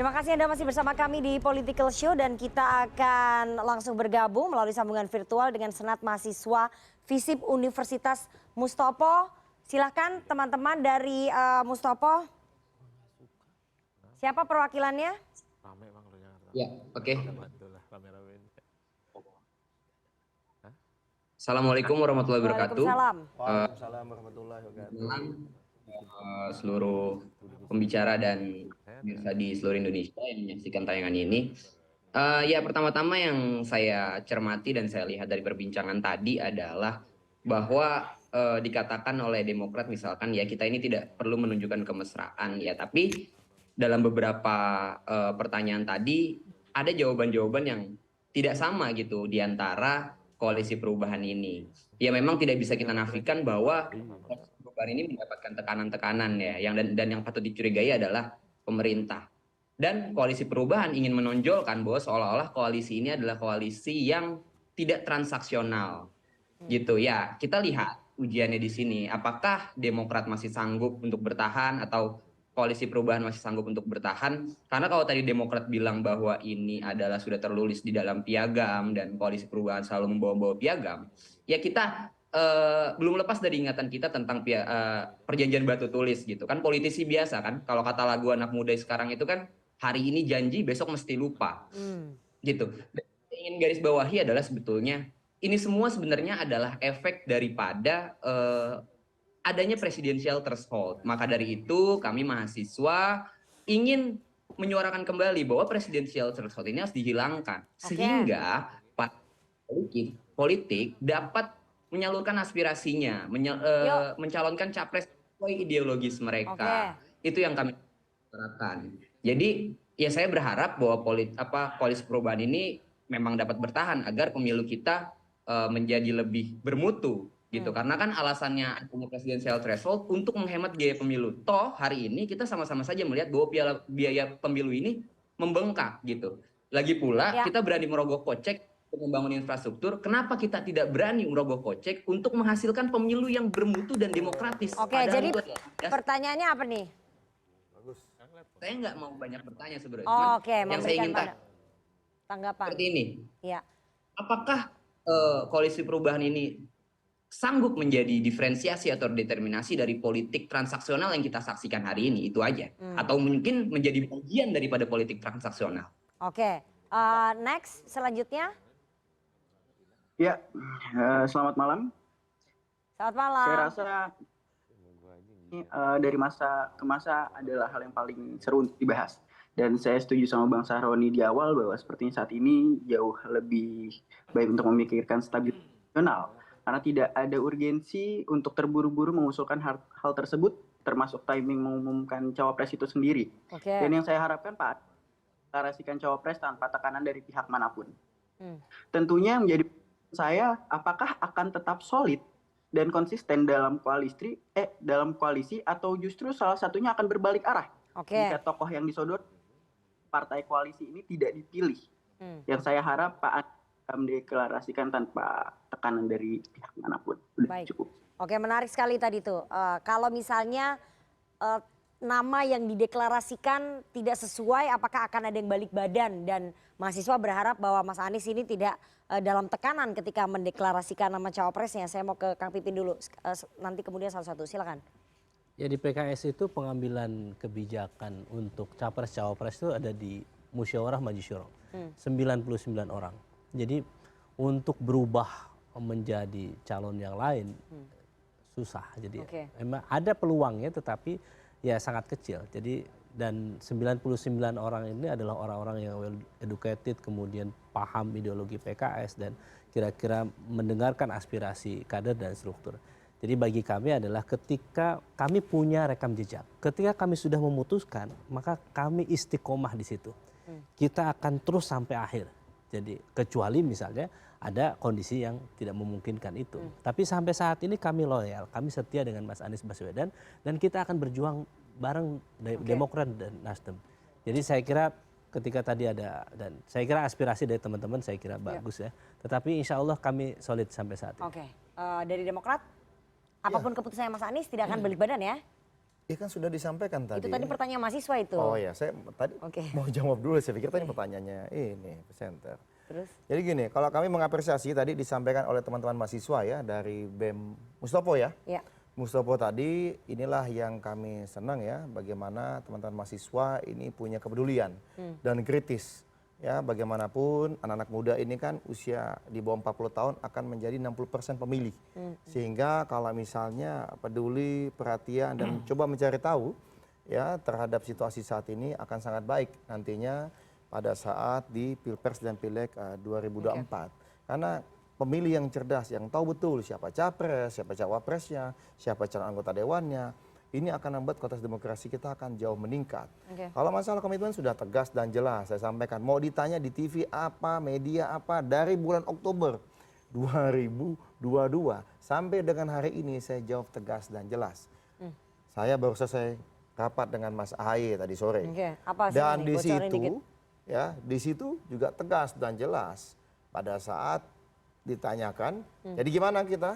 Terima kasih Anda masih bersama kami di Political Show dan kita akan langsung bergabung melalui sambungan virtual dengan Senat Mahasiswa FISIP Universitas Mustopo. Silahkan teman-teman dari Mustopo. Siapa perwakilannya? Ya, oke. Assalamualaikum warahmatullahi wabarakatuh. Waalaikumsalam warahmatullahi wabarakatuh. Seluruh pembicara dan pemirsa di seluruh Indonesia yang menyaksikan tayangan ini. Ya, pertama-tama yang saya cermati dan saya lihat dari perbincangan tadi adalah bahwa dikatakan oleh Demokrat misalkan ya kita ini tidak perlu menunjukkan kemesraan ya, tapi dalam beberapa pertanyaan tadi ada jawaban-jawaban yang tidak sama gitu di antara koalisi perubahan ini. Ya memang tidak bisa kita nafikan bahwa perubahan ini mendapatkan tekanan-tekanan ya, dan yang patut dicurigai adalah pemerintah. Dan koalisi perubahan ingin menonjolkan bahwa seolah-olah koalisi ini adalah koalisi yang tidak transaksional. Gitu ya. Kita lihat ujiannya di sini, apakah Demokrat masih sanggup untuk bertahan atau koalisi perubahan masih sanggup untuk bertahan? Karena kalau tadi Demokrat bilang bahwa ini adalah sudah tertulis di dalam piagam dan koalisi perubahan selalu membawa-bawa piagam, ya kita belum lepas dari ingatan kita tentang perjanjian batu tulis gitu kan. Politisi biasa kan, kalau kata lagu anak muda sekarang itu kan hari ini janji besok mesti lupa gitu. Dan yang ingin garis bawahi adalah sebetulnya ini semua sebenarnya adalah efek daripada adanya presidensial threshold. Maka dari itu kami mahasiswa ingin menyuarakan kembali bahwa presidensial threshold ini harus dihilangkan. Sehingga politik dapat menyalurkan aspirasinya, mencalonkan capres sesuai ideologis mereka. Itu yang kami harapkan. Jadi ya saya berharap bahwa koalisi perubahan ini memang dapat bertahan agar pemilu kita menjadi lebih bermutu gitu. Karena kan alasannya punya presidensial threshold untuk menghemat biaya pemilu. Toh hari ini kita sama-sama saja melihat bahwa biaya pemilu ini membengkak gitu. Lagi pula kita berani merogoh kocek untuk membangun infrastruktur. Kenapa kita tidak berani merogoh kocek untuk menghasilkan pemilu yang bermutu dan demokratis? Oke, jadi pertanyaannya apa nih? Saya nggak mau banyak bertanya sebenarnya. Oke, yang saya ingin tanggapan seperti ini. Ya. Apakah koalisi perubahan ini sanggup menjadi diferensiasi atau determinasi dari politik transaksional yang kita saksikan hari ini? Itu aja. Atau mungkin menjadi bagian daripada politik transaksional. Oke, next selanjutnya. Ya, selamat malam. Selamat malam. Saya rasa dari masa ke masa adalah hal yang paling seru untuk dibahas. Dan saya setuju sama Bang Sahroni di awal bahwa sepertinya saat ini jauh lebih baik untuk memikirkan stabilitas nasional. Karena tidak ada urgensi untuk terburu-buru mengusulkan hal tersebut, termasuk timing mengumumkan cawapres itu sendiri. Dan yang saya harapkan Pak, deklarasikan cawapres tanpa tekanan dari pihak manapun. Tentunya menjadi saya, apakah akan tetap solid dan konsisten dalam koalisi atau justru salah satunya akan berbalik arah jika tokoh yang disodor partai koalisi ini tidak dipilih. Yang saya harap Pak mendeklarasikan tanpa tekanan dari pihak manapun. Baik. Cukup. Oke, menarik sekali tadi tuh. Kalau misalnya nama yang dideklarasikan tidak sesuai, apakah akan ada yang balik badan? Dan mahasiswa berharap bahwa Mas Anies ini tidak dalam tekanan ketika mendeklarasikan nama cawapresnya. Saya mau ke Kang Pipin dulu, nanti kemudian satu-satu, silakan. Ya di PKS itu pengambilan kebijakan untuk capres-cawapres itu ada di Musyawarah Majelis Syuro. 99 orang. Jadi untuk berubah menjadi calon yang lain susah. Jadi memang ada peluangnya tetapi ya sangat kecil. Jadi dan 99 orang ini adalah orang-orang yang well educated, kemudian paham ideologi PKS dan kira-kira mendengarkan aspirasi kader dan struktur. Jadi bagi kami adalah ketika kami punya rekam jejak, ketika kami sudah memutuskan, maka kami istiqomah di situ. Kita akan terus sampai akhir. Jadi kecuali misalnya ada kondisi yang tidak memungkinkan itu. Tapi sampai saat ini kami loyal, kami setia dengan Mas Anies Baswedan dan kita akan berjuang bareng Demokrat dan Nasdem. Jadi saya kira ketika tadi ada dan saya kira aspirasi dari teman-teman saya kira bagus ya. Tetapi insya Allah kami solid sampai saat ini. Oke, dari Demokrat, apapun keputusannya Mas Anies tidak akan balik badan ya? Ya kan sudah disampaikan tadi. Itu tadi pertanyaan mahasiswa itu. Oh ya, saya tadi Oke. mau jawab dulu. Saya pikir tadi pertanyaannya ini presenter. Terus? Jadi gini, kalau kami mengapresiasi tadi disampaikan oleh teman-teman mahasiswa ya dari BEM Mustopo ya. Ya. Mustopo tadi inilah yang kami senang ya, bagaimana teman-teman mahasiswa ini punya kepedulian dan kritis. Ya, bagaimanapun anak-anak muda ini kan usia di bawah 40 tahun akan menjadi 60% pemilih. Sehingga kalau misalnya peduli, perhatian dan coba mencari tahu ya terhadap situasi saat ini akan sangat baik nantinya pada saat di Pilpres dan Pileg 2024. Karena pemilih yang cerdas, yang tahu betul siapa capres, siapa cawapresnya, siapa calon anggota dewannya, ini akan membuat konteks demokrasi kita akan jauh meningkat. Kalau masalah komitmen sudah tegas dan jelas, saya sampaikan. Mau ditanya di TV apa, media apa, dari bulan Oktober 2022 sampai dengan hari ini saya jawab tegas dan jelas. Saya baru selesai rapat dengan Mas AHY tadi sore. Apa Dan di bocorin situ, dikit. ya, di situ juga tegas dan jelas pada saat ditanyakan, jadi gimana kita?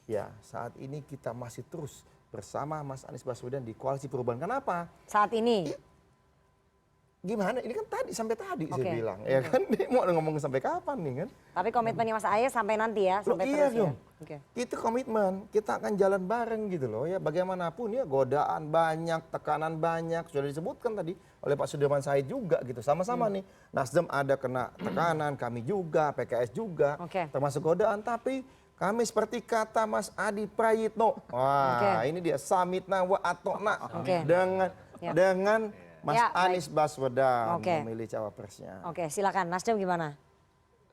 Ya, saat ini kita masih terus bersama Mas Anies Baswedan di Koalisi Perubahan. Kenapa? Saat ini. Gimana? Ini kan tadi sampai tadi saya Oke. bilang, ya kan? Ini mau ngomong sampai kapan nih kan? Tapi komitmennya Mas Ahaye sampai nanti ya, Loh, sampai iya terus dong. ya. Oke. Itu komitmen, kita akan jalan bareng gitu loh ya. Bagaimanapun ya godaan banyak, tekanan banyak, sudah disebutkan tadi oleh Pak Sudirman Said juga gitu. Sama-sama nih, Nasdem ada kena tekanan, kami juga, PKS juga, Oke. termasuk godaan. Tapi kami seperti kata Mas Adi Prayitno, wah ini dia samitna wa atokna Oke. dengan Mas Ya, baik. Anies Baswedan Oke. memilih cawapresnya. Oke, silakan Nasdem gimana?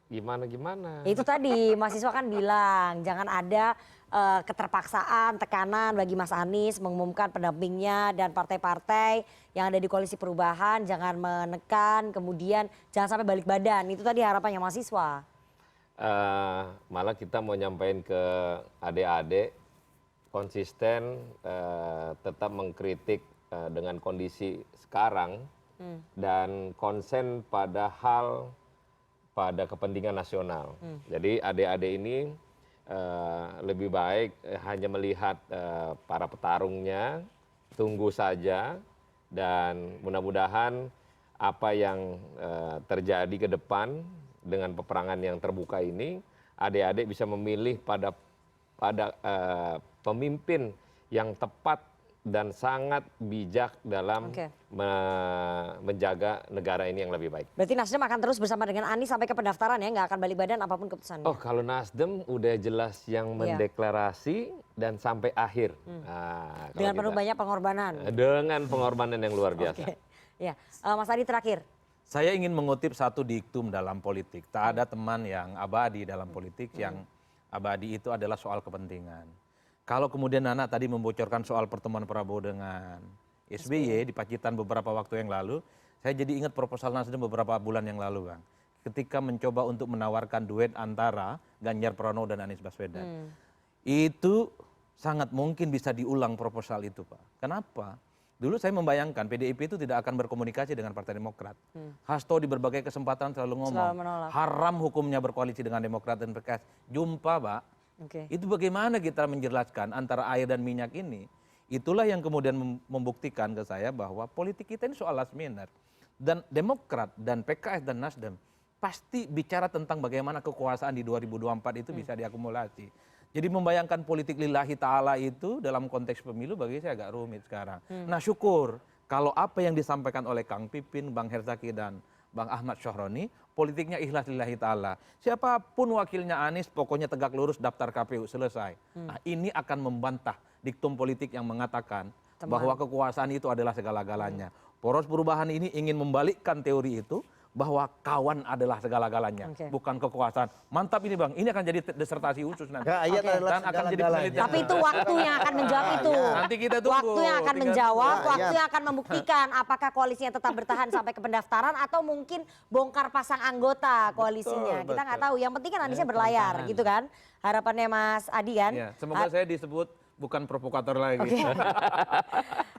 Gimana? Itu tadi mahasiswa kan bilang jangan ada keterpaksaan, tekanan bagi Mas Anies mengumumkan pendampingnya dan partai-partai yang ada di koalisi perubahan jangan menekan, kemudian jangan sampai balik badan. Itu tadi harapannya mahasiswa. Malah kita mau nyampein ke adik-adik konsisten tetap mengkritik dengan kondisi sekarang dan konsen pada kepentingan nasional. Jadi adik-adik ini lebih baik hanya melihat para petarungnya, tunggu saja dan mudah-mudahan apa yang terjadi ke depan dengan peperangan yang terbuka ini, adik-adik bisa memilih pada pemimpin yang tepat dan sangat bijak dalam menjaga negara ini yang lebih baik. Berarti Nasdem akan terus bersama dengan Anies sampai ke pendaftaran ya, nggak akan balik badan apapun keputusannya. Oh, kalau Nasdem udah jelas yang mendeklarasi dan sampai akhir. Nah, dengan penuh banyak pengorbanan. dengan pengorbanan yang luar biasa. Oke. Ya, Mas Adi terakhir. Saya ingin mengutip satu diktum dalam politik. Tak ada teman yang abadi dalam politik, yang abadi itu adalah soal kepentingan. Kalau kemudian Nana tadi membocorkan soal pertemuan Prabowo dengan SBY di Pacitan beberapa waktu yang lalu, saya jadi ingat proposal Nasdem beberapa bulan yang lalu, Bang. Ketika mencoba untuk menawarkan duet antara Ganjar Pranowo dan Anies Baswedan. Itu sangat mungkin bisa diulang proposal itu, Pak. Kenapa? Dulu saya membayangkan PDIP itu tidak akan berkomunikasi dengan Partai Demokrat. Hasto di berbagai kesempatan selalu ngomong, haram hukumnya berkoalisi dengan Demokrat dan PKS. Jumpa, Pak. Itu bagaimana kita menjelaskan antara air dan minyak ini. Itulah yang kemudian membuktikan ke saya bahwa politik kita ini soal last minute. Dan Demokrat dan PKS dan Nasdem pasti bicara tentang bagaimana kekuasaan di 2024 itu bisa diakumulasi. Jadi membayangkan politik lillahi ta'ala itu dalam konteks pemilu bagi saya agak rumit sekarang. Nah syukur kalau apa yang disampaikan oleh Kang Pipin, Bang Herzaki dan Bang Ahmad Syahroni, politiknya ikhlas lillahi ta'ala. Siapapun wakilnya Anies, pokoknya tegak lurus daftar KPU, selesai. Nah ini akan membantah diktum politik yang mengatakan bahwa kekuasaan itu adalah segala-galanya. Poros perubahan ini ingin membalikkan teori itu, bahwa kawan adalah segala-galanya, bukan kekuasaan. Mantap ini Bang, ini akan jadi disertasi khusus nanti. Dan akan jadi penelitian. Tapi itu waktu yang akan menjawab itu. Nanti kita tunggu. Waktu yang akan menjawab, waktu yang akan membuktikan apakah koalisinya tetap bertahan sampai ke pendaftaran atau mungkin bongkar pasang anggota koalisinya. Kita nggak tahu. Yang penting kan Aniesnya berlayar, gitu kan? Harapannya Mas Adi kan? Ya, semoga saya disebut bukan provokator lagi.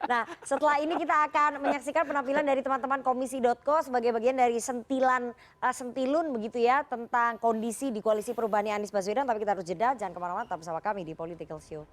Nah, setelah ini kita akan menyaksikan penampilan dari teman-teman komisi.co sebagai bagian dari sentilun begitu ya tentang kondisi di koalisi perubahan Anies Baswedan. Tapi kita harus jeda, jangan kemana-mana, tetap bersama kami di Political Show.